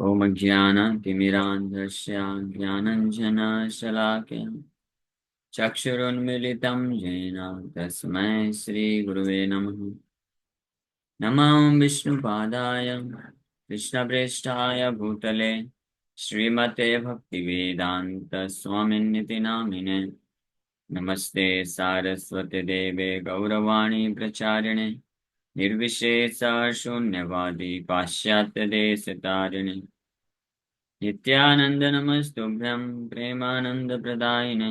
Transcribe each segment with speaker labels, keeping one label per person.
Speaker 1: ॐ अज्ञानतिमिरान्धस्य ज्ञानञ्जनशलाकया चक्षुरुन्मीलितं येन तस्मै श्रीगुरुवे नमः। नमो विष्णुपादाय कृष्णप्रेष्ठाय भूतले श्रीमते भक्तिवेदान्तस्वामिन्निति नामिने। नमस्ते सारस्वते देवे गौरवाणी प्रचारिणे निर्विशेष शून्यवादी पाश्चात्यदेशतारिणे नित्यानंद नमस्तुभ्यं प्रेमानंदप्रदायिने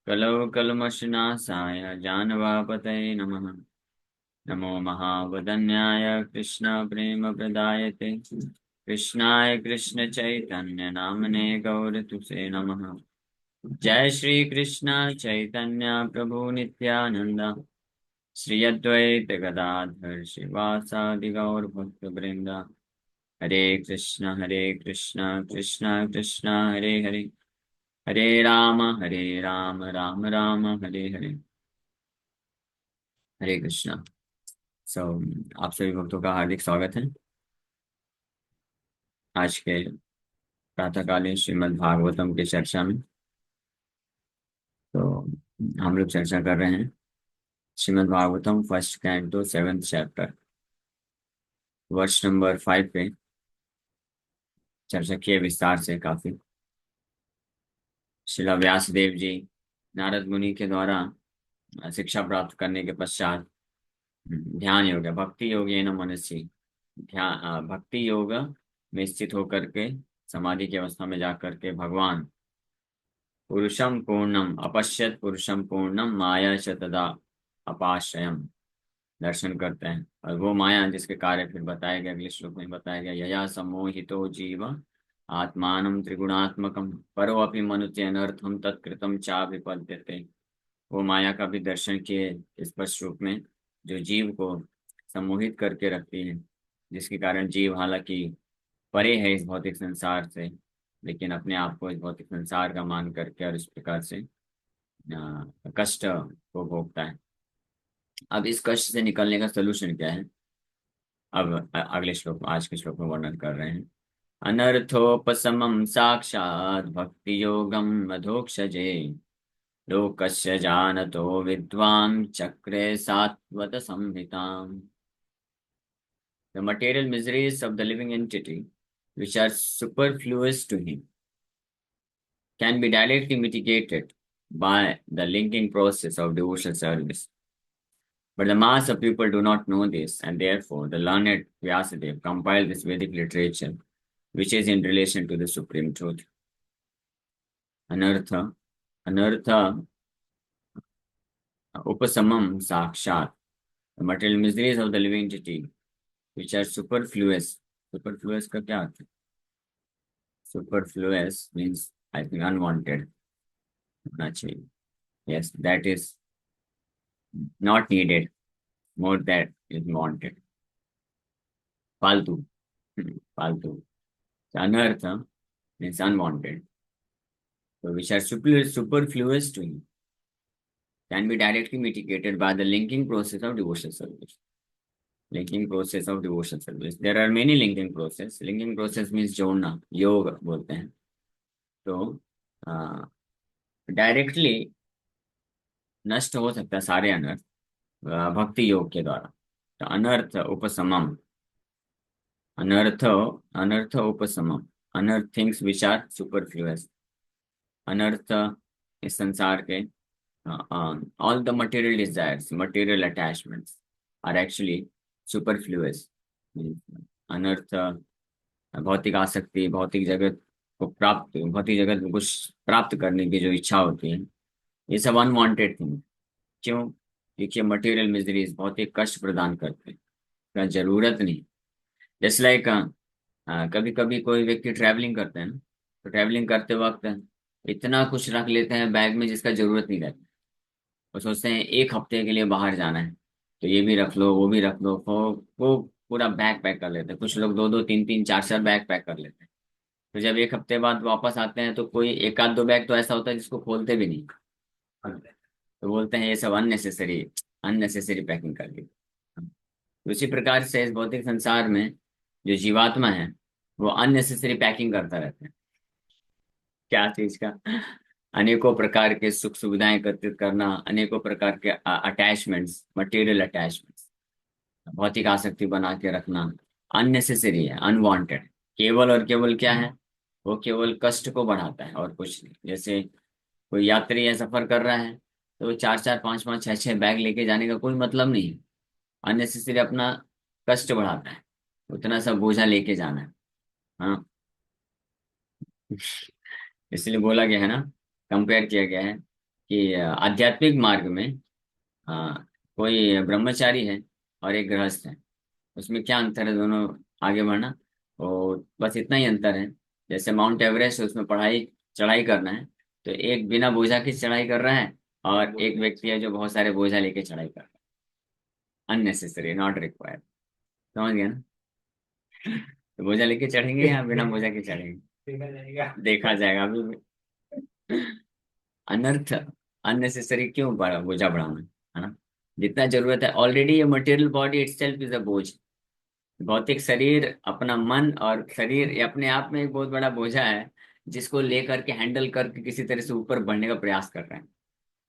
Speaker 1: कलौ कल्मषनाशाय जानवापतये नमः। नमो महावदन्याय कृष्ण प्रेम प्रदायते कृष्णाय कृष्ण चैतन्य नामने गौरतुसे नमः। जय श्री कृष्ण चैतन्य प्रभु नित्यानंद श्री अद्वैत गदाधर श्रीवासादि गौर भक्त वृंदा। हरे कृष्ण कृष्ण कृष्ण हरे हरे हरे राम राम राम हरे हरे। हरे कृष्ण। सो आप सभी भक्तों का हार्दिक स्वागत है आज के प्रातःकालीन श्रीमद् भागवतम की चर्चा में। तो हम लोग चर्चा कर रहे हैं Shrimad Bhagavatam first canto seventh chapter वर्ष नंबर 5 पे चर्चा किए विस्तार से काफी। श्रीला व्यासदेव जी नारद मुनि के द्वारा शिक्षा प्राप्त करने के पश्चात ध्यान योग भक्ति योग न मनुष्य ध्यान भक्ति योग में स्थित होकर के समाधि की अवस्था में जाकर के भगवान पुरुषम पूर्णम अपश्यत पुरुषम पूर्णम माया च तदा अपाश्रयम दर्शन करते हैं। और वो माया जिसके कार्य फिर बताया गया, अगले श्लोक में बताया गया, यया सम्मोहितो जीव आत्मानं त्रिगुणात्मकम परो अपि मनुते अनर्थम तत्कृतम चाभिपद्यते। वो माया का भी दर्शन किए स्पष्ट रूप में, जो जीव को सम्मोहित करके रखती है, जिसके कारण जीव हालांकि परे है इस भौतिक संसार से, लेकिन अपने आप को इस भौतिक संसार का मान करके और इस प्रकार से कष्ट को भोगता है। अब इस कष्ट से निकलने का सोल्यूशन क्या है, अब अगले श्लोक आज के श्लोक में वर्णन कर रहे हैं। अनर्थोपशमं साक्षात् भक्ति योगम मधोक्षजे लोकस्य जानतो विद्वान् चक्रे Satvata संहिताम्। The material miseries of the living entity, which are superfluous to him, can be directly mitigated by the linking process of devotional service. But the mass of people do not know this, and therefore the learned Vyasadeva compiled this Vedic literature, which is in relation to the supreme truth. Anartha, anartha, upasamam sakshat. The material miseries of the living entity, which are superfluous. Superfluous का क्या अर्थ है? Superfluous means I think unwanted. होना चाहिए. Yes, that is not needed. More that is wanted. फालतू. फालतू. अनर्थ means unwanted. So which are superfluous to him can be directly mitigated by the linking process of devotional service. Linking process of devotional service. There are many linking process. Linking process means जोड़ना, योग बोलते हैं. तो directly नष्ट हो सकता है सारे अनर्थ भक्ति योग के द्वारा. तो अनर्थ उपशमम, अनर्थ अनर्थ उपशमम, अनर्थ थिंग्स विच आर सुपरफ्लुअस. अनर्थ इस संसार के all the material desires, material attachments are actually superfluous. अनर्थ भौतिक आसक्ति, भौतिक जगत को प्राप्त, भौतिक जगत में कुछ प्राप्त करने की जो इच्छा होती है, ये सब अनवांटेड थिंग. क्यों? क्योंकि मटेरियल मिजरीज भौतिक कष्ट प्रदान करते हैं, का जरूरत नहीं. जैसे लाइक कभी कभी कोई व्यक्ति ट्रैवलिंग करते हैं ना, तो ट्रैवलिंग करते वक्त इतना कुछ रख लेते हैं बैग में जिसका जरूरत नहीं रहती. वो सोचते हैं एक हफ्ते के लिए बाहर जाना है, तो ये भी रख लो वो भी रख लो, वो पूरा बैग पैक कर लेते हैं. कुछ लोग दो दो तीन तीन चार चार बैग पैक कर लेते हैं. तो जब एक हफ्ते बाद वापस आते हैं तो कोई एक आध दो बैग तो ऐसा होता है जिसको खोलते भी नहीं. तो बोलते हैं ये सब अननेसेसरी, अननेसेसरी पैकिंग कर दी. तो उसी प्रकार से इस भौतिक संसार में जो जीवात्मा है वो अननेसेसरी पैकिंग करता रहता है। क्या चीज का? अनेकों प्रकार के सुख सुविधाएं एकत्रित करना, अनेकों प्रकार के अटैचमेंट्स, मटेरियल अटैचमेंट्स, भौतिक आसक्ति बना के रखना अननेसेसरी है, अनवांटेड। केवल और केवल क्या है? वो केवल कष्ट को बढ़ाता है और कुछ नहीं। जैसे कोई यात्री है, सफर कर रहा है, तो वो चार चार पांच पांच छह छह बैग लेके जाने का कोई मतलब नहीं। अननेसेसरी अपना कष्ट बढ़ाता है, उतना सा बोझा लेके जाना है। हाँ। इसलिए बोला गया है ना, कंपेयर किया गया है कि आध्यात्मिक मार्ग में कोई ब्रह्मचारी है और एक गृहस्थ है, उसमें क्या अंतर है दोनों आगे बढ़ना? और बस इतना ही अंतर है। जैसे माउंट एवरेस्ट है, उसमें पढ़ाई चढ़ाई करना है, तो एक बिना बोझा की चढ़ाई कर रहा है, और एक व्यक्ति है जो बहुत सारे बोझा लेके चढ़ाई कर रहा है। Unnecessary, not required. समझ गया ना? तो बोझा लेके चढ़ेंगे या बिना बोझा के चढ़ेंगे? देखा जाएगा अभी भी। अनर्थ, अननेसेसरी क्यों बोझा बढ़ाना, है ना? जितना जरूरत है ऑलरेडी। ये material body itself is a बोझ। भौतिक शरीर, अपना मन और शरीर, ये अपने आप में एक बहुत बड़ा बोझा है, जिसको लेकर के हैंडल करके किसी तरह से ऊपर बढ़ने का प्रयास कर रहे हैं,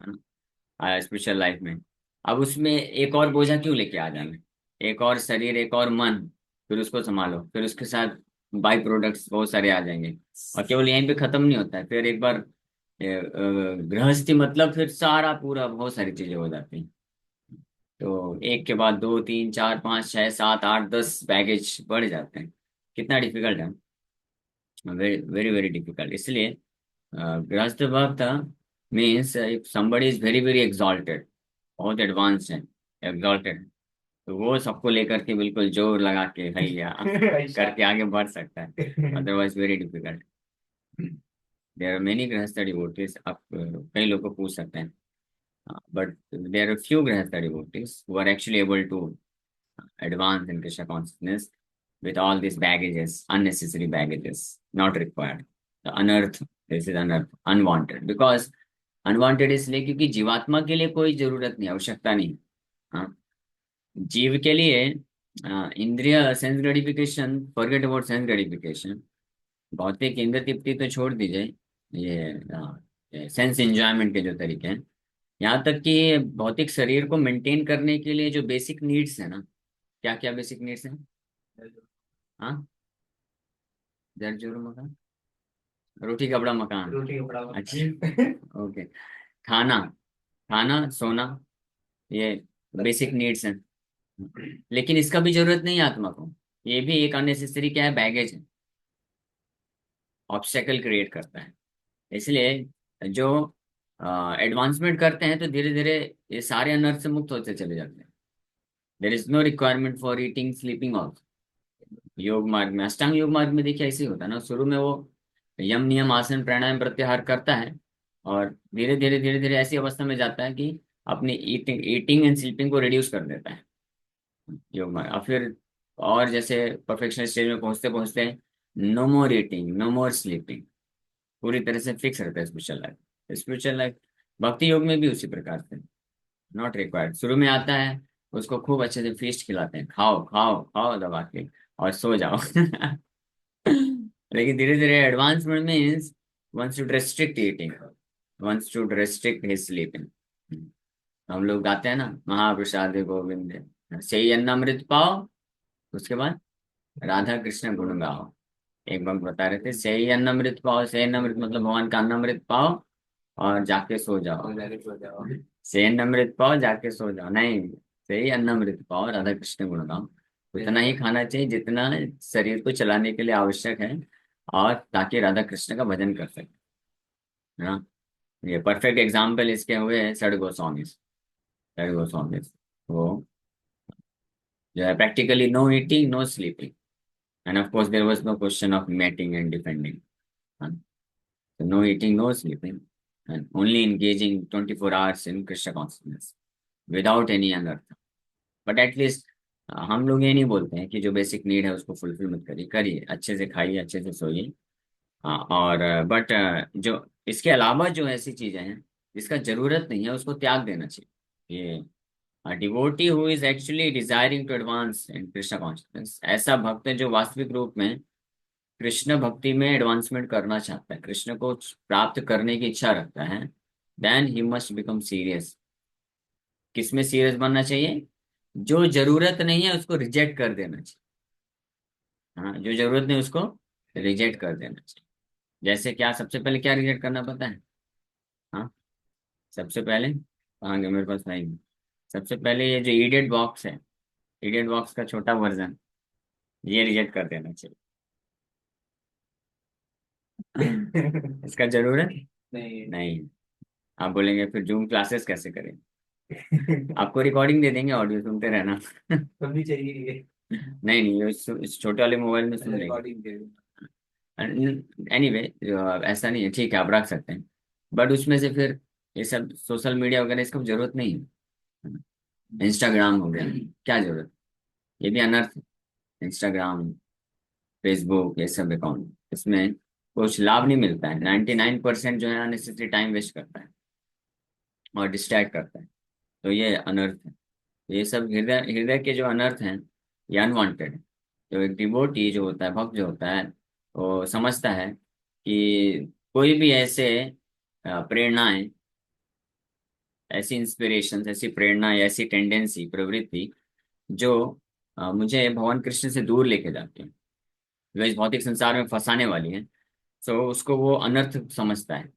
Speaker 1: है ना, स्पिरिचुअल लाइफ में। अब उसमें एक और बोझा क्यों लेके आ जाना? एक और शरीर, एक और मन, फिर उसको संभालो, फिर उसके साथ बाई प्रोडक्ट्स बहुत सारे आ जाएंगे। और केवल यहीं पे खत्म नहीं होता है, फिर एक बार गृहस्थी मतलब फिर सारा पूरा बहुत सारी चीजें हो जाती हैं। तो एक के बाद दो, तीन, चार, पाँच, छः, सात, आठ, 10 बैगेज बढ़ जाते हैं। कितना डिफिकल्ट है, वेरी वेरी वेरी डिफिकल्ट। इसलिए गृहस्थ भक्त means if somebody is very very exalted, बहुत एडवांस है, एग्जॉल्टेड, तो वो सबको लेकर के बिल्कुल जोर लगा के हैया करके आगे बढ़ सकता है, otherwise very difficult. There are many गृहस्थ डिवोटीज, आप कई लोग को पूछ सकते हैं, बट देयर आर फ्यू गृहस्थ devotees who are actually able to advance in Krishna consciousness with all these baggages, unnecessary baggages, not required. The unearth, this is unearth, unwanted. Because unwanted इसलिए क्योंकि जीवात्मा के लिए कोई जरूरत नहीं, आवश्यकता नहीं। हाँ, जीव के लिए इंद्रिय sense gratification, forget about sense gratification, भौतिक इंद्र तृप्ति तो छोड़ दीजिए, ये सेंस एंजॉयमेंट के जो तरीके हैं, यहाँ तक कि भौतिक शरीर को मेंटेन करने के लिए जो बेसिक नीड्स है ना, क्या क्या बेसिक नीड्स हैं? हाँ, जर जोर मकान, रोटी कपड़ा मकान, रोटी कपड़ा मकान। अच्छा। ओके। खाना, खाना सोना, ये बेसिक नीड्स हैं। लेकिन इसका भी जरूरत नहीं है आत्मा को। ये भी एक अननेसेसरी क्या है, बैगेज है, ऑब्स्टेकल क्रिएट करता है। इसलिए जो एडवांसमेंट करते हैं, तो धीरे धीरे ये सारे अनर्थ से मुक्त होते चले जाते हैं। There is no requirement for eating sleeping also. योग मार्ग में, अष्टांग योग मार्ग में देखिए ऐसे ही होता है ना, शुरू में वो यम नियम आसन प्राणायाम प्रत्याहार करता है, और धीरे धीरे ऐसी अवस्था में जाता है कि अपनी ईटिंग ईटिंग एंड स्लीपिंग को रिड्यूस कर देता है योग मार्ग। और फिर और जैसे परफेक्शन स्टेज में पहुंचते पहुंचते नो मोर ईटिंग, नो मोर स्लीपिंग, पूरी तरह से फिक्स रहता है स्पिरिचुअल लाइफ। स्पिरिचुअल लाइफ भक्ति योग में भी उसी प्रकार से नॉट रिक्वायर्ड। शुरू में आता है, उसको खूब अच्छे से फीस्ट खिलाते हैं, खाओ खाओ खाओ दबा के, और सो जाओ। लेकिन धीरे धीरे advancement means one's to restrict eating, one's to restrict his sleeping. हम लोग गाते हैं ना, महाप्रसाद गोविंद से ही अन्नामृत पाओ, उसके बाद राधा कृष्ण गुण गाओ। एक वक्त बता रहे थे, से ही अन्नामृत पाओ, से अन्नामृत मतलब भगवान का अन्नामृत पाओ और जाके सो जाओ। से अन्नामृत पाओ जाके सो जाओ नहीं, से ही अन्नामृत पाओ, राधा कृष्ण गुण गाओ। उतना ही खाना चाहिए जितना शरीर को चलाने के लिए आवश्यक है, और ताकि राधा कृष्ण का भजन कर सके, है ना। ये परफेक्ट एग्जाम्पल इसके हुए हैं सड़ गोस्वामी। सड़ गोस्वामी वो जो है practically no eating, no sleeping, and of course there was no question of mating and defending. So no eating, no sleeping, and only engaging 24 hours in Krishna consciousness without any anartha. But at least हम लोग ये नहीं बोलते हैं कि जो basic need है उसको फुलफिल मत करिए, करिए, अच्छे से खाइए, अच्छे से सोइए। हाँ, और बट जो इसके अलावा जो ऐसी चीजें हैं जिसका जरूरत नहीं है, उसको त्याग देना चाहिए। ये devotee who is actually desiring to advance in Krishna consciousness, ऐसा भक्त है जो वास्तविक रूप में कृष्ण भक्ति में एडवांसमेंट करना चाहता है, कृष्ण को प्राप्त करने की इच्छा रखता है, then he must become serious. किसमें सीरियस बनना चाहिए? जो जरूरत नहीं है उसको रिजेक्ट कर देना चाहिए। हाँ, जो जरूरत नहीं उसको रिजेक्ट कर देना चाहिए। जैसे क्या, सबसे पहले क्या रिजेक्ट करना पता है? हाँ, सबसे पहले, हाँ मेरे पास नहीं। सबसे पहले ये जो इडियट बॉक्स है, इडियट बॉक्स का छोटा वर्जन, ये रिजेक्ट कर देना चाहिए। इसका जरूरत नहीं नहीं। आप बोलेंगे फिर जूम क्लासेस कैसे करें? आपको रिकॉर्डिंग दे देंगे, ऑडियो सुनते रहना।
Speaker 2: सुननी चाहिए।
Speaker 1: नहीं नहीं, इस छोटे वाले मोबाइल में सुन लेंगे।
Speaker 2: रिकॉर्डिंग दे।
Speaker 1: एनीवे, ऐसा नहीं है, ठीक है आप रख सकते हैं। बट उसमें से फिर ये सब सोशल मीडिया वगैरह इसका जरूरत नहीं है। इंस्टाग्राम हो गया, क्या जरूरत? ये भी अनर्थ है। इंस्टाग्राम, फेसबुक, ये सब अकाउंट, इसमें कुछ लाभ नहीं मिलता है। 99% जो है अननेसेसरी टाइम वेस्ट करता है और डिस्ट्रैक्ट करता है। तो ये अनर्थ है। ये सब हृदय हृदय के जो अनर्थ हैं, ये अनवांटेड है। तो एक डिवोटी जो होता है, भक्त जो होता है, वो समझता है कि कोई भी ऐसे प्रेरणाएं, ऐसी इंस्पिरेशन, ऐसी प्रेरणा या ऐसी टेंडेंसी, प्रवृत्ति जो मुझे भगवान कृष्ण से दूर लेके जाती है, जो इस भौतिक संसार में फंसाने वाली है, सो उसको वो अनर्थ समझता है।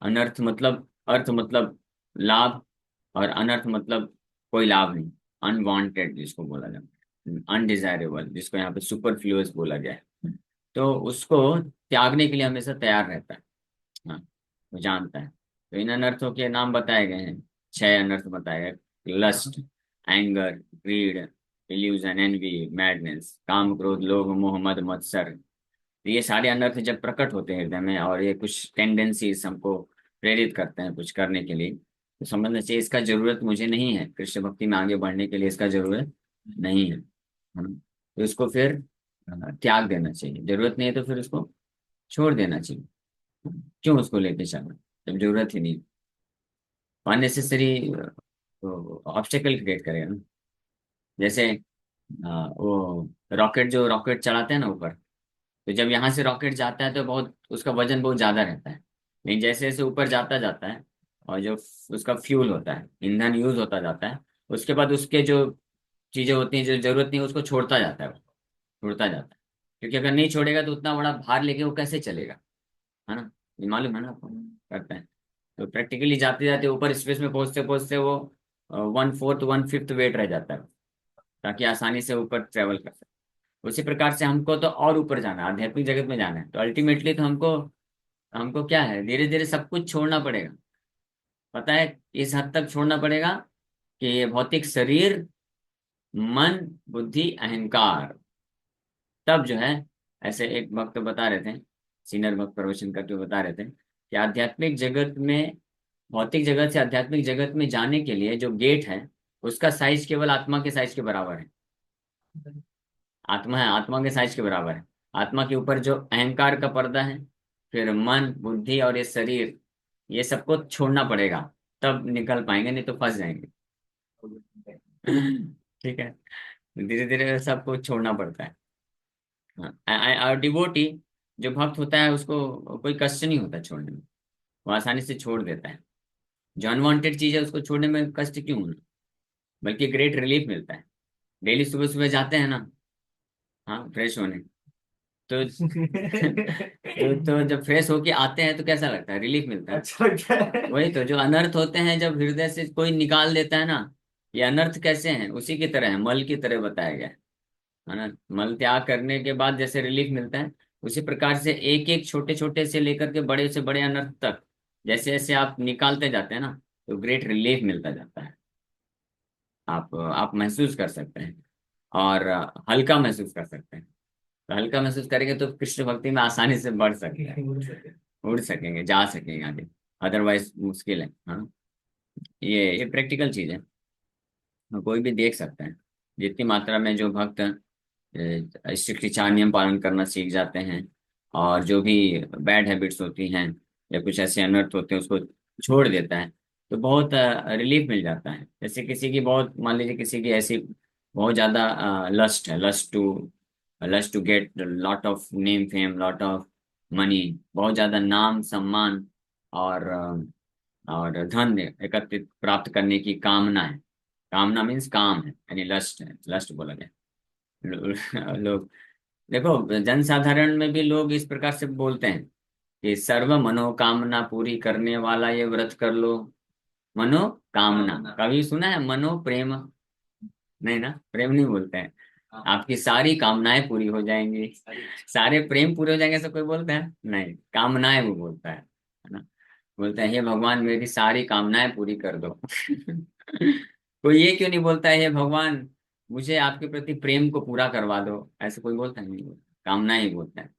Speaker 1: अनर्थ मतलब, अर्थ मतलब लाभ, और अनर्थ मतलब कोई लाभ नहीं, अनवांटेड जिसको बोला जाता है, अनडिजायरेबल जिसको यहाँ पे सुपरफ्लुअस बोला गया है। तो उसको त्यागने के लिए हमेशा तैयार रहता है। हाँ, वो जानता है। तो इन अनर्थों के नाम बताए गए हैं, 6 अनर्थ बताए गए: lust, anger, greed, illusion, envy, madness, काम, क्रोध, लोभ, मोह, मद, मत्सर। तो ये सारे अनर्थ जब प्रकट होते हैं हृदय में, और ये कुछ टेंडेंसीज हमको प्रेरित करते हैं कुछ करने के लिए, तो समझना चाहिए इसका जरूरत मुझे नहीं है, कृष्ण भक्ति में आगे बढ़ने के लिए इसका जरूरत नहीं है। तो इसको फिर त्याग देना चाहिए। जरूरत नहीं है तो फिर उसको छोड़ देना चाहिए। क्यों उसको लेके चलना जब जरूरत ही नहीं? अननेसेसरी ऑब्स्टेकल क्रिएट करेगा ना। जैसे वो रॉकेट, जो रॉकेट चलाते हैं ना ऊपर, तो जब यहाँ से रॉकेट जाता है तो बहुत, उसका वजन बहुत ज्यादा रहता है। लेकिन जैसे जैसे ऊपर जाता जाता है, और जो उसका फ्यूल होता है, ईंधन यूज होता जाता है, उसके बाद उसके जो चीजें होती हैं जो जरूरत नहीं है उसको छोड़ता जाता है, वो छोड़ता जाता है। क्योंकि अगर नहीं छोड़ेगा तो उतना बड़ा भार लेके वो कैसे चलेगा, है ना? ये मालूम है ना आपको, करते हैं। तो प्रैक्टिकली जाते जाते ऊपर स्पेस में पहुंचते पहुंचते वो 1/4 1/5 वेट रह जाता है, ताकि आसानी से ऊपर ट्रेवल कर सके। उसी प्रकार से हमको तो और ऊपर जाना है, आध्यात्मिक जगत में जाना है, तो अल्टीमेटली तो हमको हमको क्या है, धीरे धीरे सब कुछ छोड़ना पड़ेगा। पता है, इस हद तक छोड़ना पड़ेगा कि ये भौतिक शरीर, मन, बुद्धि, अहंकार, तब जो है, ऐसे एक भक्त बता रहे थे, सीनियर भक्त प्रवचन करके बता रहे थे कि आध्यात्मिक जगत में, भौतिक जगत से आध्यात्मिक जगत में जाने के लिए जो गेट है, उसका साइज केवल आत्मा के साइज के बराबर है। आत्मा है, आत्मा के साइज के बराबर है। आत्मा के ऊपर जो अहंकार का पर्दा है, फिर मन, बुद्धि और ये शरीर, ये सबको छोड़ना पड़ेगा, तब निकल पाएंगे, नहीं तो फंस जाएंगे। ठीक है, धीरे धीरे सबको छोड़ना पड़ता है। हाँ, और डिवोटी जो भक्त होता है उसको कोई कष्ट नहीं होता छोड़ने में, वो आसानी से छोड़ देता है। जो अनवांटेड चीज है उसको छोड़ने में कष्ट क्यों होना, बल्कि ग्रेट रिलीफ मिलता है। डेली सुबह सुबह जाते हैं ना, हाँ, फ्रेश होने, तो तो जब फ्रेश होके आते हैं तो कैसा लगता है? रिलीफ मिलता है।
Speaker 2: अच्छा लगता है।
Speaker 1: वही तो, जो अनर्थ होते हैं जब हृदय से कोई निकाल देता है ना, ये अनर्थ कैसे हैं, उसी की तरह है, मल की तरह बताया गया है ना। मल त्याग करने के बाद जैसे रिलीफ मिलता है, उसी प्रकार से एक एक छोटे छोटे से लेकर के बड़े से बड़े अनर्थ तक, जैसे जैसे आप निकालते जाते हैं ना, तो ग्रेट रिलीफ मिलता जाता है। आप महसूस कर सकते हैं, और हल्का महसूस कर सकते हैं। तो हल्का महसूस करेंगे तो कृष्ण भक्ति में आसानी से बढ़ सकते हैं, उड़ सकेंगे, जा सकेंगे आगे। अदरवाइज मुश्किल है, हाँ। ये प्रैक्टिकल चीज है, कोई भी देख सकता है। जितनी मात्रा में जो भक्त स्ट्रिक्टली 4 नियम पालन करना सीख जाते हैं, और जो भी बैड हैबिट्स होती हैं या कुछ ऐसे अनर्थ होते हैं उसको छोड़ देता है, तो बहुत रिलीफ मिल जाता है। जैसे किसी की बहुत, मान लीजिए किसी की ऐसी बहुत ज्यादा लस्ट है, lust to lust to get lot of name fame, lot of money, बहुत ज्यादा नाम सम्मान और और धन एकत्रित प्राप्त करने की कामना है। कामना मीन्स काम है, यानी लस्ट है, लस्ट बोला गया। लोग देखो, जनसाधारण में भी लोग इस प्रकार से बोलते हैं कि सर्व मनोकामना पूरी करने वाला ये व्रत कर लो। मनोकामना कभी सुना है? मनो प्रेम नहीं ना, प्रेम नहीं बोलते हैं। आपकी सारी कामनाएं पूरी हो जाएंगी, सारे प्रेम पूरे हो जाएंगे, ऐसा कोई बोलता है? नहीं, कामनाएं वो बोलता है ना। बोलता है हे भगवान मेरी सारी कामनाएं पूरी कर दो। कोई ये क्यों नहीं बोलता है हे भगवान मुझे आपके प्रति प्रेम को पूरा करवा दो? ऐसे कोई बोलता है? नहीं बोलता, कामनाएं ही बोलता है।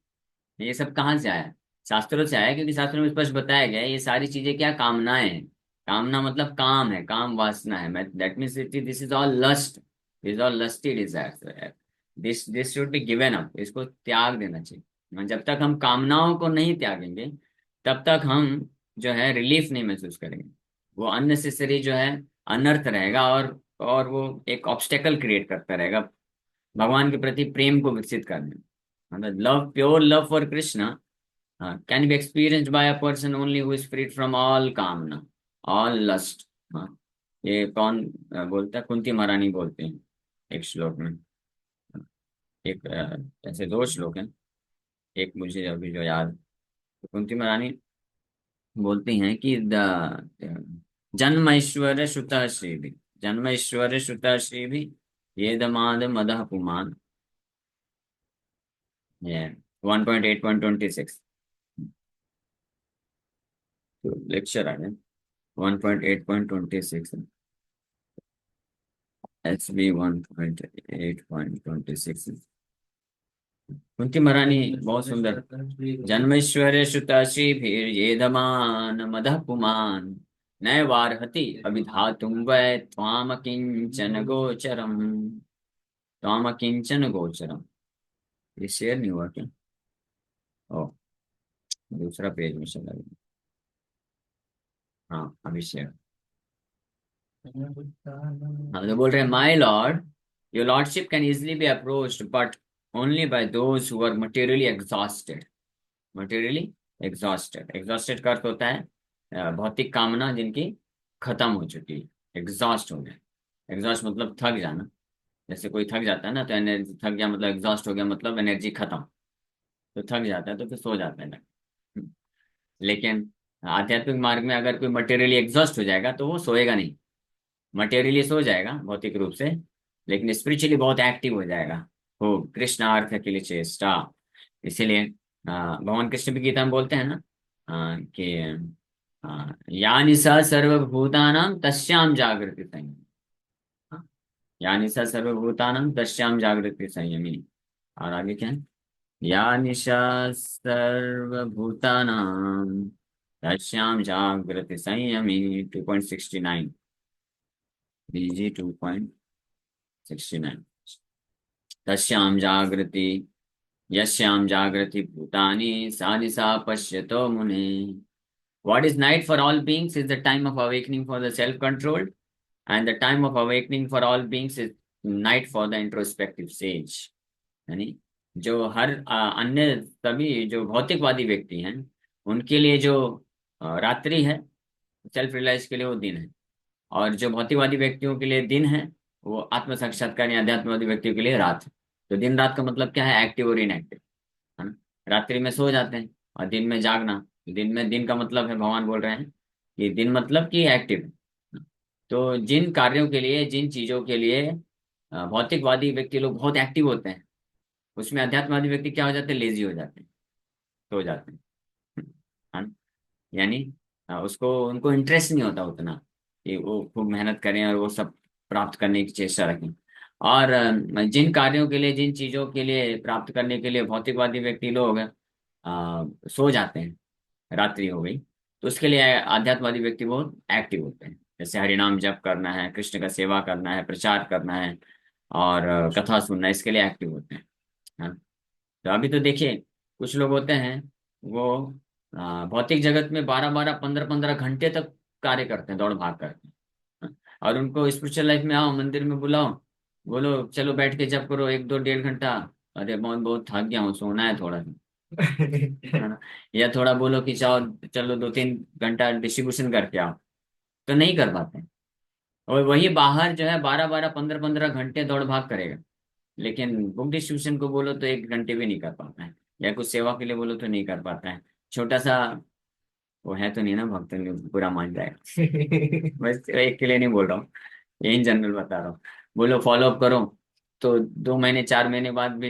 Speaker 1: ये सब कहाँ से आया? शास्त्रों से आया, क्योंकि शास्त्रों में स्पष्ट बताया गया है ये सारी चीजें क्या कामनाएं हैं। कामना मतलब काम है, काम वासना है। That means this is all lust, this all lusty desire. This should be given up, इसको त्याग देना चाहिए। जब तक हम कामनाओं को नहीं त्यागेंगे तब तक हम जो है रिलीफ नहीं महसूस करेंगे। वो अननेसेसरी जो है अनर्थ रहेगा, और वो एक ऑब्स्टेकल क्रिएट करता रहेगा भगवान के प्रति प्रेम को विकसित करने में। मतलब love, pure love for Krishna can be experienced by a person only who is freed from all कामना, all lust। हाँ, ये कौन बोलता है? कुंती महारानी बोलते हैं एक श्लोक में। एक ऐसे दो श्लोक हैं, एक मुझे अभी जो याद, तो कुंती महारानी बोलती हैं कि जन्म ऐश्वर्य श्रुत श्री भी, जन्म ऐश्वर्य श्रुत श्री भी, ये दमाद मदह पुमान। ये 1.8.26 लेक्चर आ गया। 1.8.26 HB 1.8.26। कुंती महारानी बहुत सुंदर। जन्मेश्वर श्रुतश्री भीर ये दमान मदः पुमान, नैवार्हति अभिधातुं वै त्वाम किंचन गोचरम, त्वाम किंचन गोचरम। ये शेयर नहीं हुआ क्या? ओ, दूसरा पेज में चला गया। हाँ, अभी शेयर। हाँ, तो बोल रहे हैं my lord, your lordship can easily be approached but only by those who are materially exhausted. Materially exhausted, exhausted का अर्थ होता है भौतिक कामना जिनकी खत्म हो चुकी है, एग्जॉस्ट हो गए। एग्जॉस्ट मतलब थक जाना। जैसे कोई थक जाता है ना, तो एनर्जी थक गया मतलब एग्जॉस्ट हो गया, मतलब एनर्जी खत्म। तो थक जाता है तो फिर सो जाता है ना। लेकिन आध्यात्मिक मार्ग में अगर कोई मटेरियली एग्जॉस्ट हो जाएगा तो वो सोएगा नहीं। मटेरियली सो जाएगा भौतिक रूप से, लेकिन स्पिरिचुअली बहुत एक्टिव हो जाएगा। हो कृष्णार्थ के लिए चेष्टा। इसीलिए भगवान कृष्ण भी गीता में बोलते हैं ना कि यानि स सर्वभूतानां तस्यां जागृति संयमी। हाँ, यानि स सर्वभूतानां तस्यां जागृति संयमी। और आगे क्या है? यानि स सर्वभूतानां तस्यां जागृति संयमी। 2.69 BG 2.69। तस्यां जागृति यस्यां जागृति भूतानि सा निशा पश्यतो मुने। What is night for all beings is the time of awakening for the self-controlled, and the time of awakening for all beings is night for the introspective sage। यानी जो हर अन्य सभी जो भौतिकवादी व्यक्ति हैं उनके लिए जो रात्रि है, सेल्फ रियलाइज के लिए वो दिन है। और जो भौतिकवादी व्यक्तियों के लिए दिन है, वो आत्म साक्षात्कार या अध्यात्मवादी व्यक्तियों के लिए रात है। तो दिन रात का मतलब क्या है? एक्टिव और इनएक्टिव, है ना। रात्रि में सो जाते हैं और दिन में जागना। दिन में, दिन का मतलब है भगवान बोल रहे हैं कि दिन मतलब कि एक्टिव है। तो जिन कार्यों के लिए, जिन चीजों के लिए भौतिकवादी व्यक्ति लोग बहुत एक्टिव होते हैं, उसमें अध्यात्मवादी व्यक्ति क्या हो जाते हैं? लेजी हो जाते हैं, सो जाते हैं, है ना। यानी उसको, उनको इंटरेस्ट नहीं होता उतना कि वो खूब मेहनत करें और वो सब प्राप्त करने की चेष्टा रखें। और जिन कार्यों के लिए, जिन चीजों के लिए प्राप्त करने के लिए भौतिकवादी व्यक्ति लोग सो जाते हैं, रात्रि हो गई, तो उसके लिए आध्यात्मवादी व्यक्ति बहुत एक्टिव होते हैं। जैसे हरिनाम जप करना है, कृष्ण का सेवा करना है, प्रचार करना है, और कथा सुनना है, इसके लिए एक्टिव होते हैं, हाँ। तो अभी तो देखिए, कुछ लोग होते हैं वो भौतिक जगत में 12-12 15-15 घंटे तक कार्य करते हैं, दौड़ भाग करते हैं, हाँ। और उनको स्पिरिचुअल लाइफ में आओ, मंदिर में बुलाओ, बोलो चलो बैठ के जप करो 1-2 1.5 घंटा, अरे बहुत बहुत थक गया हूँ, सोना है थोड़ा सा, है ना। या थोड़ा बोलो कि चाहो चलो 2-3 घंटा डिस्ट्रीब्यूशन करके आओ, तो नहीं कर पाते। और वही बाहर जो है 12-12, 15-15 घंटे दौड़ भाग करेगा, लेकिन बुक डिस्ट्रीब्यूशन को बोलो तो 1 घंटे भी नहीं कर पाता है, या कुछ सेवा के लिए बोलो तो नहीं कर पाता है। छोटा सा वो है तो नहीं ना, भक्त नहीं पूरा मान जाएगा। बस एक के लिए नहीं बोल रहा हूँ, ये इन जनरल बता रहा हूँ। बोलो फॉलो अप करो, तो 2 महीने 4 महीने बाद भी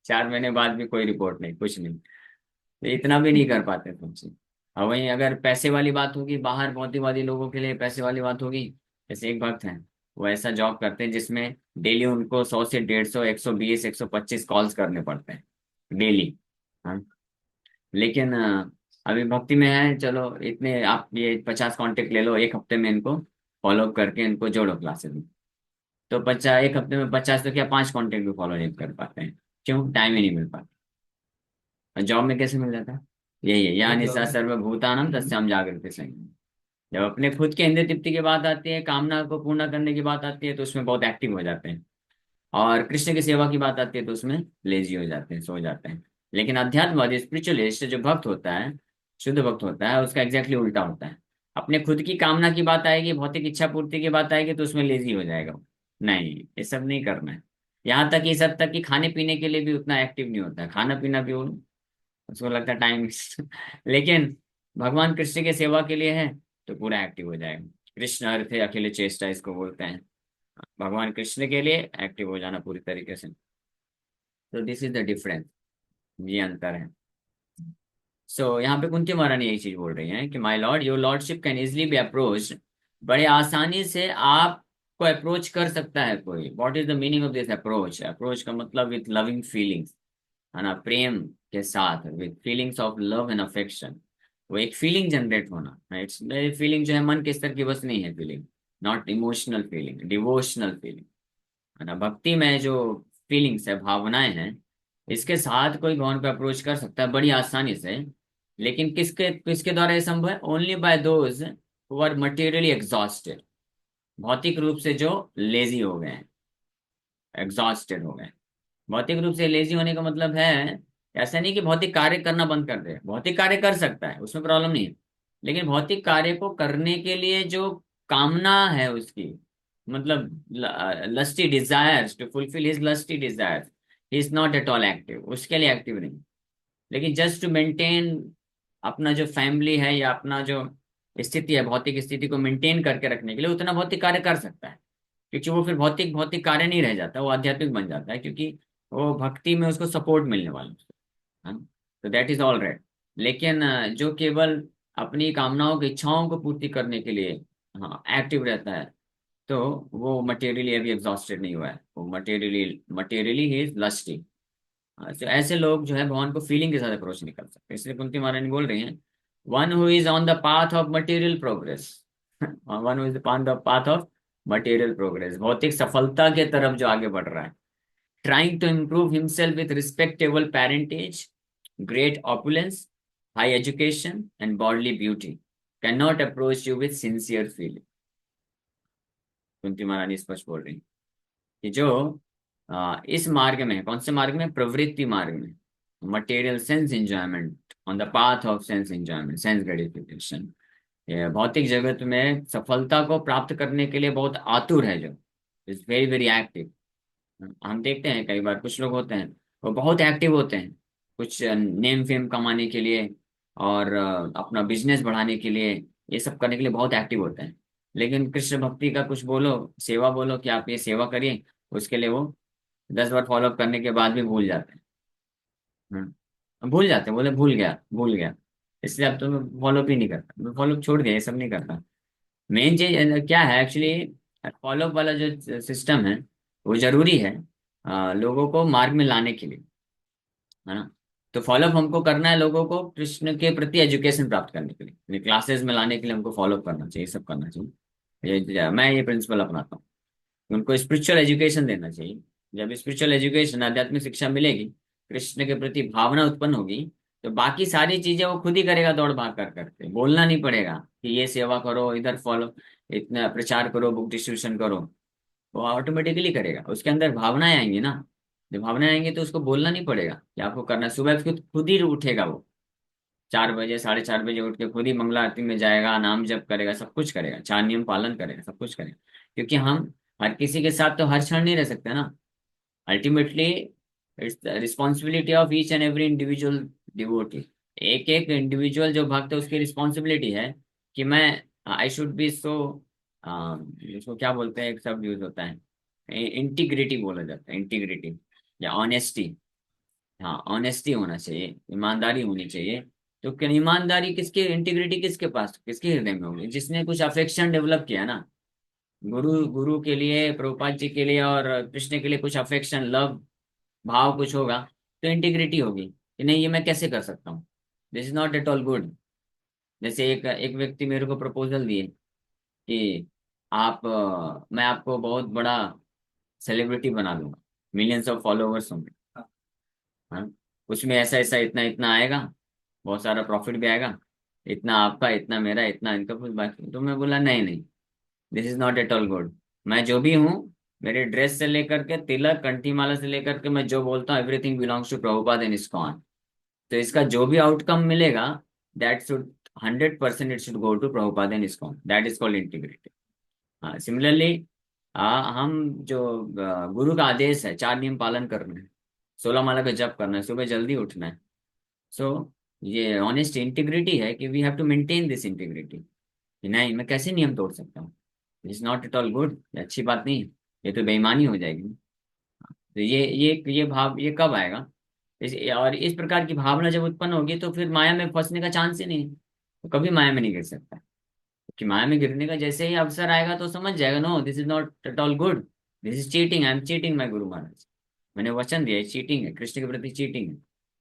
Speaker 1: 4 महीने बाद भी कोई रिपोर्ट नहीं, कुछ नहीं। तो इतना भी नहीं कर पाते तुमसे। और वहीं अगर पैसे वाली बात होगी, बाहर भौतिकवादी लोगों के लिए पैसे वाली बात होगी, जैसे एक भक्त हैं, वो ऐसा जॉब करते हैं जिसमें डेली उनको 100 से 150, 120, 125 कॉल्स करने पड़ते हैं डेली। हाँ। लेकिन अभी भक्ति में है, चलो इतने आप ये 50 कांटेक्ट ले लो, एक हफ्ते में इनको फॉलो अप करके इनको जोड़ो क्लासेस में। तो 50, एक हफ्ते में 50 तो क्या 5 कांटेक्ट भी फॉलो नहीं कर पाते हैं। क्यों? टाइम ही नहीं मिल पाता। और जॉब में कैसे मिल जाता है? यही है, या
Speaker 2: वही तो
Speaker 1: निशा
Speaker 2: है।
Speaker 1: सर्वभूतानां तस्याम जागृति संयम। जब अपने खुद के इंद्रिय तृप्ति की बात आती है, कामना को पूर्ण करने की बात आती है, तो उसमें बहुत एक्टिव हो जाते हैं। और कृष्ण की सेवा की बात आती है तो उसमें लेजी हो जाते हैं, सो जाते हैं। लेकिन अध्यात्मवादी स्पिरिचुअलिस्ट जो भक्त होता है, शुद्ध भक्त होता है, उसका एग्जैक्टली उल्टा होता है। अपने खुद की कामना की बात आएगी, भौतिक इच्छा पूर्ति की बात आएगी, तो उसमें लेजी हो जाएगा वो। नहीं, ये सब नहीं करना है। यहाँ तक कि सब तक कि खाने पीने के लिए भी उतना एक्टिव नहीं होता है, खाना पीना भी वो उसको लगता है टाइम। लेकिन भगवान कृष्ण के सेवा के लिए है तो पूरा एक्टिव हो जाएगा। कृष्ण अर्थ है अखिल चेष्टा, इसको बोलते हैं। भगवान कृष्ण के लिए एक्टिव हो जाना पूरी तरीके से। तो दिस इज द डिफरेंस, ये अंतर है। सो यहाँ पे कुंती महारानी यही चीज बोल रही हैं कि my Lord, your lordship can easily B approach. बड़े आसानी से आपको अप्रोच कर सकता है कोई। What is the meaning of this approach? Approach का मतलब विथ लविंग फीलिंग्स, है ना, प्रेम के साथ, with feelings of love and affection. वो एक फीलिंग जनरेट होना, इट्स फीलिंग जो है मन के स्तर की बस नहीं है feeling, not emotional feeling, devotional feeling, है ना। भक्ति में जो फीलिंग्स है, भावनाएं हैं, इसके साथ कोई भगवान को अप्रोच कर सकता है बड़ी आसानी से। लेकिन किसके किसके द्वारा ये संभव है? Only by those who are materially exhausted, भौतिक रूप से जो लेजी हो गए हैं, एग्जॉस्टेड हो गए हैं। भौतिक रूप से लेजी होने का मतलब है, ऐसा नहीं कि भौतिक कार्य करना बंद कर दे, भौतिक कार्य कर सकता है, उसमें प्रॉब्लम नहीं है। लेकिन भौतिक कार्य को करने के लिए जो कामना है उसकी, मतलब lusty desires, to fulfil his lusty desires, he is not at all active, उसके लिए एक्टिव नहीं। लेकिन जस्ट टू मेंटेन अपना जो फैमिली है या अपना जो स्थिति है, भौतिक स्थिति को मेंटेन करके रखने के लिए उतना भौतिक कार्य कर सकता है। क्योंकि वो फिर भौतिक भौतिक कार्य नहीं रह जाता, वो आध्यात्मिक बन जाता है, क्योंकि वो भक्ति में उसको सपोर्ट मिलने वाला है। तो दैट इज ऑल राइट। लेकिन जो केवल अपनी कामनाओं की इच्छाओं को पूर्ति करने के लिए हाँ एक्टिव रहता है, तो वो मटेरियली अभी एग्जॉस्टेड नहीं हुआ है, वो materially materially he is lusty. तो ऐसे लोग जो है भगवान को फीलिंग के साथ अप्रोच नहीं कर सकते। इसलिए कुंती महारानी बोल रही हैं, one who is on the path of material progress, one who is on the path of material progress, भौतिक सफलता के तरफ जो आगे बढ़ रहा है, trying to improve himself with respectable parentage, great opulence, high education, and bodily beauty, cannot approach you with sincere feeling। Kunti महारानी स्पष्ट बोल रही हैं कि जो इस मार्ग में है, कौन से मार्ग में? प्रवृत्ति मार्ग में, material sense enjoyment, on the path of sense enjoyment, sense gratification, भौतिक जगत में सफलता को प्राप्त करने के लिए बहुत आतुर है, जो इज वेरी वेरी एक्टिव। हम देखते हैं कई बार कुछ लोग होते हैं, वो बहुत एक्टिव होते हैं कुछ नेम फेम कमाने के लिए, और अपना बिजनेस बढ़ाने के लिए, ये सब करने के लिए बहुत एक्टिव होते हैं। लेकिन कृष्ण भक्ति का कुछ बोलो, सेवा बोलो कि आप ये सेवा करिए, उसके लिए वो 10 बार फॉलो अप करने के बाद भी भूल जाते हैं। भूल जाते हैं, बोले भूल गया भूल गया। इसलिए अब तो मैं फॉलो भी नहीं करता, मैं फॉलो छोड़ दिया, ये सब नहीं करता। मेन चीज क्या है एक्चुअली, फॉलो अप वाला जो सिस्टम है वो जरूरी है लोगों को मार्ग में लाने के लिए, है ना। तो फॉलोअप हमको करना है लोगों को कृष्ण के प्रति एजुकेशन प्राप्त करने के लिए, क्लासेस में लाने के लिए हमको फॉलोअप करना चाहिए, सब करना चाहिए। मैं ये प्रिंसिपल अपनाता हूँ। उनको स्पिरिचुअल एजुकेशन देना चाहिए। जब स्पिरिचुअल एजुकेशन, आध्यात्मिक शिक्षा मिलेगी, कृष्ण के प्रति भावना उत्पन्न होगी, तो बाकी सारी चीजें वो खुद ही करेगा, दौड़ भाग कर करके, बोलना नहीं पड़ेगा कि ये सेवा करो, इधर फॉलो, इतना प्रचार करो, बुक डिस्ट्रीब्यूशन करो। वो ऑटोमेटिकली करेगा, उसके अंदर भावनाएं आएंगी ना। जब भावना आएंगे तो उसको बोलना नहीं पड़ेगा कि आपको करना है। सुबह खुद खुद ही उठेगा वो, 4 बजे 4:30 बजे उठ के खुद ही मंगला आरती में जाएगा, नाम जप करेगा, सब कुछ करेगा, 4 नियम पालन करेगा, सब कुछ करेगा। क्योंकि हम हर किसी के साथ तो हर क्षण नहीं रह सकते ना। Ultimately it's the responsibility of each and every individual devotee. एक एक इंडिविजुअल जो भक्त है उसकी रिस्पॉन्सिबिलिटी है कि मैं, आई शुड बी सो, उसको क्या बोलते हैं, एक शब्द यूज होता है, इंटीग्रिटी बोला जाता है, इंटीग्रिटी या ऑनेस्टी। हाँ, ऑनेस्टी होना चाहिए, ईमानदारी होनी चाहिए। तो क्या ईमानदारी किसके, इंटीग्रिटी किसके पास, किसके हृदय में होगी? जिसने कुछ अफेक्शन डेवलप किया ना, गुरु गुरु के लिए, प्रभुपाद जी के लिए और कृष्ण के लिए कुछ अफेक्शन, लव भाव कुछ होगा, तो इंटीग्रिटी होगी कि नहीं, ये मैं कैसे कर सकता हूँ, this is not at all good. जैसे एक एक व्यक्ति मेरे को प्रपोजल दिए कि आप मैं आपको बहुत बड़ा सेलिब्रिटी बना दूंगा, मिलियंस ऑफ फॉलोअर्स होंगे, हाँ, उसमें ऐसा ऐसा इतना इतना आएगा, बहुत सारा प्रॉफिट भी आएगा, इतना आपका, इतना मेरा, इतना इनका, कुछ बाकी। तो मैं बोला नहीं नहीं, this is not at all good. मैं जो भी हूँ, मेरे ड्रेस से लेकर के तिलक कंठी माला से लेकर के मैं जो बोलता हूँ, everything belongs to Prabhupada and ISKCON. तो इसका जो भी आउटकम मिलेगा, that should 100% it should go to Prabhupada and ISKCON, that is called integrity. हाँ, सिमिलरली हम जो गुरु का आदेश है, 4 नियम पालन करना है, 16 माला का जप करना है, सुबह जल्दी उठना है। सो ये ऑनेस्ट इंटीग्रिटी है कि we have to maintain this integrity, कि नहीं मैं कैसे नियम तोड़ सकता हूँ, is not at all good, ये अच्छी बात नहीं है, ये तो बेईमानी हो जाएगी। तो ये भाव ये कब आएगा? और इस प्रकार की भावना जब उत्पन्न होगी तो फिर माया में फंसने का चांस ही नहीं है। तो कभी माया में नहीं गिर सकता। कि माया में गिरने का जैसे ही अवसर आएगा तो समझ जाएगा, no this is not at all good, this is cheating, I am cheating my guru Maharaj. मैंने वचन दिया, चीटिंग है, कृष्ण के प्रति चीटिंग है,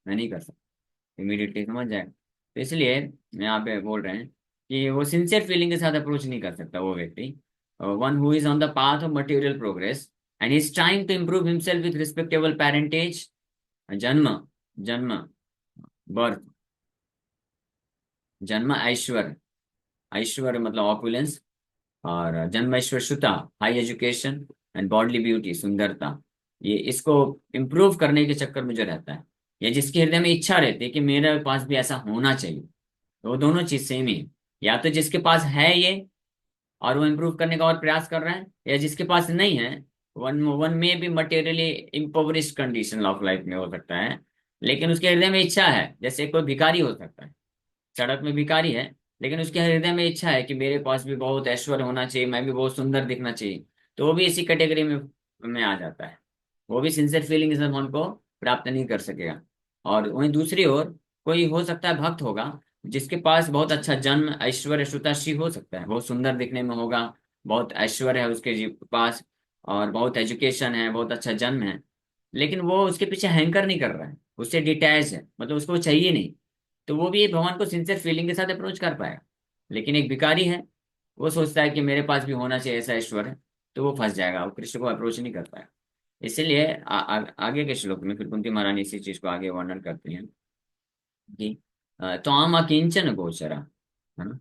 Speaker 1: मैं नहीं कर सकता। इमीडिएटली समझ जाएगा। तो इसलिए यहाँ पे बोल रहे हैं कि वो सिंसियर फीलिंग के साथ अप्रोच नहीं कर सकता वो व्यक्ति, one who is on the path of material progress and is trying to improve himself with respectable parentage, जन्म, जन्म, बर्थ, जन्म ऐश्वर्य, ऐश्वर्य मतलब ऑपुलेंस, और जन्म ऐश्वर्य शुता, high education and bodily beauty, सुंदरता। ये इसको इम्प्रूव करने के चक्कर में जो रहता है, या जिसके हृदय में इच्छा रहती है कि मेरे पास भी ऐसा होना चाहिए, तो वो दोनों चीज सेम ही है। या तो जिसके पास है ये और वो इम्प्रूव करने का और प्रयास कर रहा है, या जिसके पास नहीं है, वन वन में भी मटेरियली इम्पोवरिश्ड कंडीशन ऑफ लाइफ में हो सकता है, लेकिन उसके हृदय में इच्छा है। जैसे कोई भिखारी हो सकता है, सड़क में भिखारी है, लेकिन उसके हृदय में इच्छा है कि मेरे पास भी बहुत ऐश्वर्य होना चाहिए, मैं भी बहुत सुंदर दिखना चाहिए, तो वो भी इसी कैटेगरी में आ जाता है। वो भी सिंसियर फीलिंग इस भगवान को प्राप्त नहीं कर सकेगा। और वहीं दूसरी ओर कोई हो सकता है भक्त होगा, जिसके पास बहुत अच्छा जन्म ऐश्वर्य श्रुताशी हो सकता है, बहुत सुंदर दिखने में होगा, बहुत ऐश्वर्य है उसके पास, और बहुत एजुकेशन है, बहुत अच्छा जन्म है, लेकिन वो उसके पीछे हैंकर नहीं कर रहा है, उससे डिटैच है, मतलब उसको चाहिए नहीं। तो वो भी भगवान को सिंसियर फीलिंग के साथ अप्रोच कर पाएगा। लेकिन एक भिखारी है, वो सोचता है कि मेरे पास भी होना चाहिए ऐसा ऐश्वर्य, तो वो फंस जाएगा, वो कृष्ण को अप्रोच नहीं कर पाएगा। इसीलिए आगे के श्लोक में फिर कुंती महारानी इसी चीज को आगे वर्णन करती हैं कि त्वाम अकिंचन गोचरा, है ना,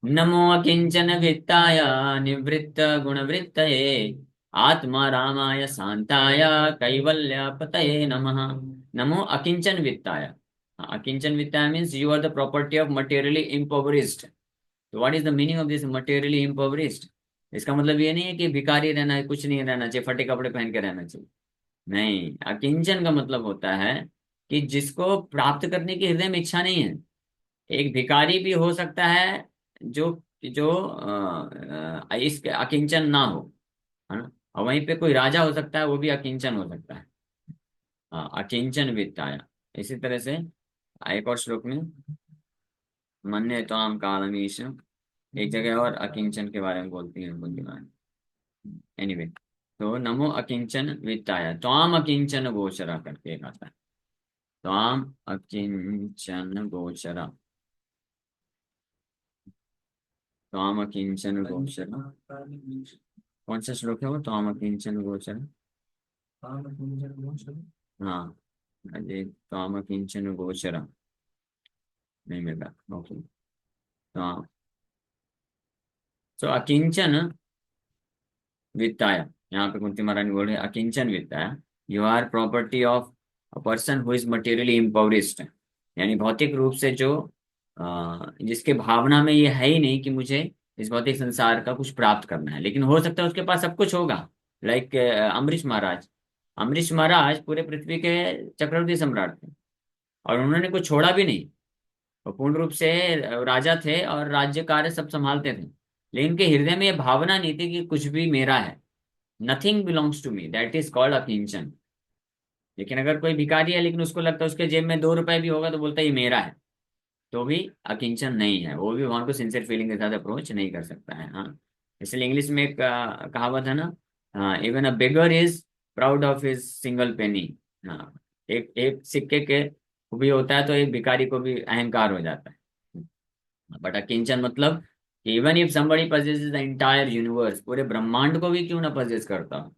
Speaker 1: नमो अकिंचन वित्ताय निवृत्त गुणवृत्तये, आत्मा रामाय शांताय कैवल्य पतये नमः। नमो अकिंचन वित्ताय। अकिंचन वित्ताय means you are the property of materially impoverished। तो what is the meaning of this materially impoverished? इसका मतलब ये नहीं है कि भिखारी रहना है, कुछ नहीं रहना चाहिए, फटे कपड़े पहन के रहना चाहिए। नहीं, अकिंचन का मतलब होता है कि जिसको प्राप्त करने की हृदय में इच्छा नहीं है। एक भिखारी भी हो सकता है जो जो इस अकिंचन ना हो, है ना। और वहीं पे कोई राजा हो सकता है, वो भी अकिंचन हो सकता है। अकिंचन वित्ताया। इसी तरह से एक और श्लोक में मन्ये त्वाम कालमीश, एक जगह और अकिंचन के बारे में बोलती है बुद्धिमान। एनीवे, तो नमो अकिंचन वित्ताय त्वाम अकिंचन गोचरा करके एक आता है, त्वाम अकिंचन गोचरा, त्वाम अकिंचन गोचरा। कौन सा श्लोक है वो, त्वाम अकिंचन गोचरा? हाँ, अरे त्वाम अकिंचन गोचरा नहीं मिल रहा, ओके। तो अकिंचन वित्ताय, यहाँ पे कुंती महारानी बोल रहे हैं, अकिंचन वित्ताय, you are property of a person who is materially impoverished, यानी भौतिक रूप से जो जिसके भावना में ये है ही नहीं कि मुझे इस भौतिक संसार का कुछ प्राप्त करना है, लेकिन हो सकता है उसके पास सब कुछ होगा। लाइक अम्बरीश महाराज। अम्बरीश महाराज पूरे पृथ्वी के चक्रवर्ती सम्राट थे, और उन्होंने कुछ छोड़ा भी नहीं। वो पूर्ण रूप से राजा थे और राज्य कार्य सब संभालते थे, लेकिन उनके हृदय में ये भावना नहीं थी कि कुछ भी मेरा है। Nothing belongs to me, that is called अकिंचन। लेकिन अगर कोई भिखारी है, लेकिन उसको लगता है उसके जेब में 2 रुपए भी होगा तो बोलता है ये मेरा है, तो भी अकिंचन नहीं है, वो भी भगवान को सिंसियर फीलिंग के साथ अप्रोच नहीं कर सकता है। हाँ, इसलिए इंग्लिश में एक कहावत है ना, हाँ, even a beggar is proud of his single penny. हाँ, एक एक सिक्के के भी होता है तो एक भिखारी को भी अहंकार हो जाता है। बट अकिंचन मतलब even if somebody possesses the entire universe, पूरे ब्रह्मांड को भी क्यों ना पजेस करता हो,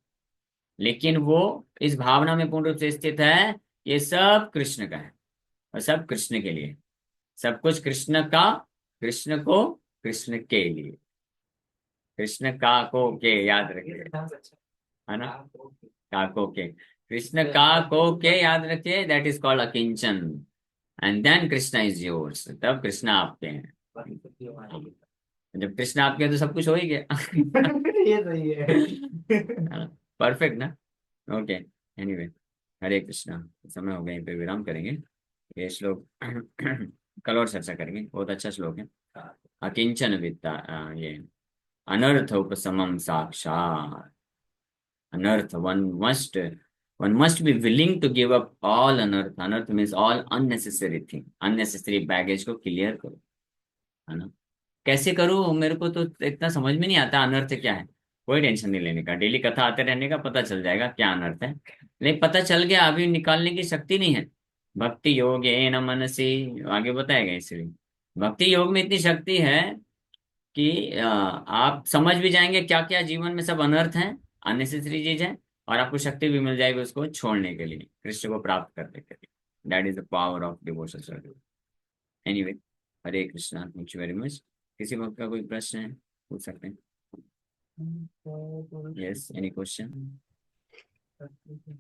Speaker 1: लेकिन वो इस भावना में पूर्ण रूप से स्थित है, ये सब कृष्ण का है और सब कृष्ण के लिए, सब कुछ कृष्ण का, कृष्ण को, कृष्ण के लिए। कृष्ण का को के याद रखिए, है ना, का को के, कृष्ण का को के याद रखिए, दैट इज कॉल्ड अकिंचन। And then Krishna is yours, तब कृष्णा आपके हैं। जब कृष्णा आपके हैं तो सब कुछ हो ही गया।
Speaker 2: ये सही है।
Speaker 1: परफेक्ट ना। Okay, anyway, Hare Krishna. समय हो गया, यहीं पे विराम करेंगे। ये श्लोक कल और चर्चा करेंगे, बहुत अच्छा श्लोक है। अकिंचन वित्ता, ये अनर्थ उपशमम साक्षात। अनर्थ, one must be willing to give up all अनर्थ। अनर्थ means all unnecessary thing, unnecessary baggage को क्लियर करो, है ना। कैसे करूं, मेरे को तो इतना समझ में नहीं आता अनर्थ क्या है। कोई टेंशन नहीं लेने का, डेली कथा आते रहने का, पता चल जाएगा क्या अनर्थ है। लेकिन पता चल गया, अभी निकालने की शक्ति नहीं है। भक्ति योग है न मनसी, आगे बताएगा इसलिए। भक्ति योग में इतनी शक्ति है कि आप समझ भी जाएंगे क्या क्या जीवन में सब अनर्थ है, अननेसेसरी चीज है, और आपको शक्ति भी मिल जाएगी उसको छोड़ने के लिए, कृष्ण को प्राप्त करने के लिए। That is the power of devotion service. Anyway, Hare Krishna, thank you very much. किसी वक्त का कोई प्रश्न है, पूछ सकते हैं। Yes, any question.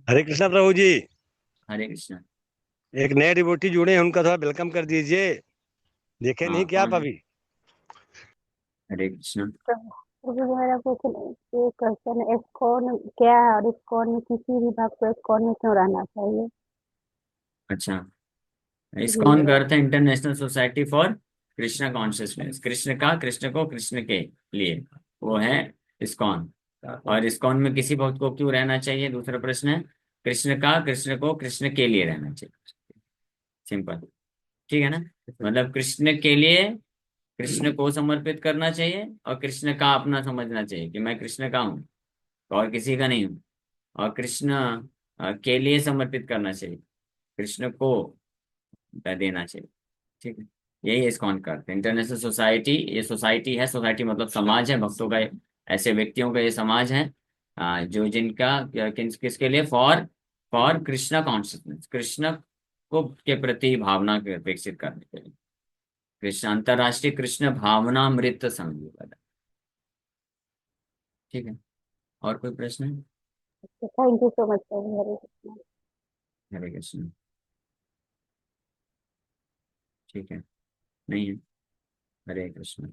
Speaker 3: Hare Krishna प्रभु जी।
Speaker 1: हरे कृष्णा।
Speaker 3: एक नए डिवोटी जुड़े हैं, उनका थोड़ा वेलकम कर दीजिए। देखे नहीं
Speaker 1: हाँ,
Speaker 3: क्या आप
Speaker 1: कौन है?
Speaker 3: अभी?
Speaker 1: हरे कृष्णा।
Speaker 4: प्रभु जी, मेरा क्वेश्चन, ये क्वेश्चन है, इस्कॉन क्या है और इस्कॉन में किसी भी भक्त को इस्कॉन में क्यों रहना चाहिए?
Speaker 1: अच्छा,
Speaker 4: जी।
Speaker 1: इस्कॉन का अर्थ है international society for Krishna consciousness. Krishna का, कृष्ण को, कृष्ण के लिए, वो है इस्कॉन। और इस्कॉन में किसी भक्त को क्यों रहना चाहिए, दूसरा प्रश्न है। कृष्ण का, कृष्ण को, कृष्ण के लिए रहना चाहिए। सिंपल, ठीक है ना। मतलब कृष्ण के लिए कृष्ण को समर्पित करना चाहिए, और कृष्ण का अपना समझना चाहिए कि मैं कृष्ण का हूँ और किसी का नहीं हूँ। और कृष्ण के लिए समर्पित करना चाहिए, कृष्ण को देना चाहिए। ठीक है, यही इस्कॉन का अर्थ है। इंटरनेशनल सोसाइटी, ये सोसाइटी है, सोसाइटी मतलब समाज है भक्तों का, ऐसे व्यक्तियों का ये समाज है, जो जिनका किसके लिए, for for Krishna consciousness, Krishna को के प्रति भावना के विकसित करने के लिए। कृष्ण अंतरराष्ट्रीय कृष्ण भावनामृत संघ। ठीक है, और कोई प्रश्न है?
Speaker 4: थैंक यू सो मच प्रभु। हरे कृष्णा।
Speaker 1: हरे कृष्ण। ठीक है, नहीं है। हरे कृष्ण।